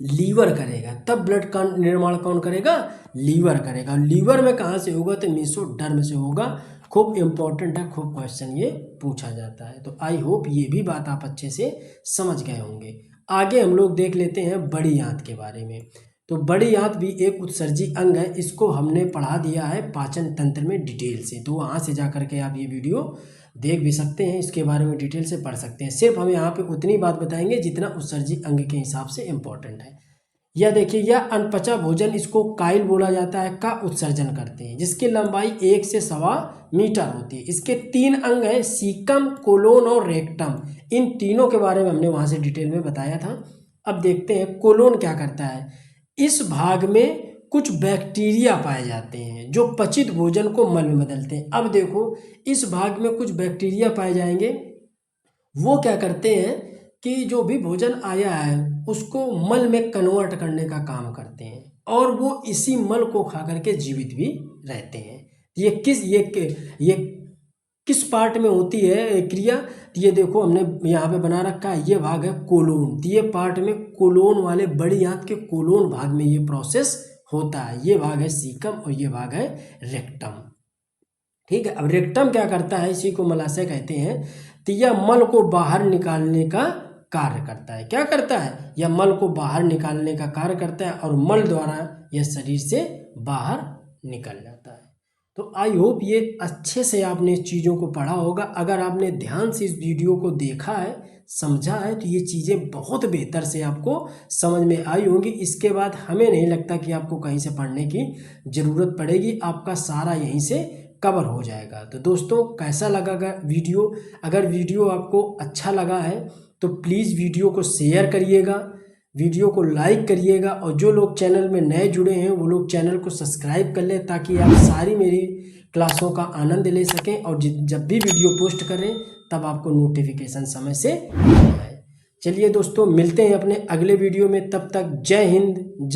लीवर करेगा। तब ब्लड का निर्माण कौन करेगा? लीवर करेगा। लीवर में कहाँ से होगा? तो मेसोडर्म से होगा। खूब इंपॉर्टेंट है, खूब क्वेश्चन ये पूछा जाता है। तो आई होप ये भी बात आप अच्छे से समझ गए होंगे। आगे हम लोग देख लेते हैं बड़ी आंत के बारे में। तो बड़ी आंत भी एक उत्सर्जी अंग है, इसको हमने पढ़ा दिया है पाचन तंत्र में डिटेल से। तो वहाँ से जा करके आप ये वीडियो देख भी सकते हैं, इसके बारे में डिटेल से पढ़ सकते हैं। सिर्फ हम यहाँ पे उतनी बात बताएंगे जितना उत्सर्जी अंग के हिसाब से इम्पोर्टेंट है। यह देखिए, यह अनपचा भोजन, इसको काइल बोला जाता है, का उत्सर्जन करते हैं, जिसकी लंबाई 1 से 1.25 मीटर होती है। इसके 3 अंग हैं, सीकम, कोलोन और रेक्टम। इन तीनों के बारे में हमने वहाँ से डिटेल में बताया था। अब देखते हैं कोलोन क्या करता है। इस भाग में कुछ बैक्टीरिया पाए जाते हैं जो पचित भोजन को मल में बदलते हैं। अब देखो, इस भाग में कुछ बैक्टीरिया पाए जाएंगे, वो क्या करते हैं कि जो भी भोजन आया है उसको मल में कन्वर्ट करने का काम करते हैं और वो इसी मल को खा करके जीवित भी रहते हैं। ये किस पार्ट में होती है क्रिया? तो ये देखो हमने यहाँ पे बना रखा है, ये भाग है कोलोन। तो ये पार्ट में कोलोन वाले, बड़ी आंत के कोलोन भाग में ये प्रोसेस होता है। ये भाग है सीकम और ये भाग है रेक्टम। ठीक है, अब रेक्टम क्या करता है? इसी को मलाशय कहते हैं। तो यह मल को बाहर निकालने का कार्य करता है। क्या करता है? यह मल को बाहर निकालने का कार्य करता है और मल द्वारा यह शरीर से बाहर निकल जाता है। तो आई होप ये अच्छे से आपने इस चीज़ों को पढ़ा होगा। अगर आपने ध्यान से इस वीडियो को देखा है, समझा है, तो ये चीज़ें बहुत बेहतर से आपको समझ में आई होंगी। इसके बाद हमें नहीं लगता कि आपको कहीं से पढ़ने की ज़रूरत पड़ेगी, आपका सारा यहीं से कवर हो जाएगा। तो दोस्तों, कैसा लगा वीडियो? अगर वीडियो आपको अच्छा लगा है तो प्लीज़ वीडियो को शेयर करिएगा, वीडियो को लाइक करिएगा और जो लोग चैनल में नए जुड़े हैं वो लोग चैनल को सब्सक्राइब कर लें ताकि आप सारी मेरी क्लासों का आनंद ले सकें और जब भी वीडियो पोस्ट करें तब आपको नोटिफिकेशन समय से मिल जाए। चलिए दोस्तों, मिलते हैं अपने अगले वीडियो में। तब तक जय हिंद, जय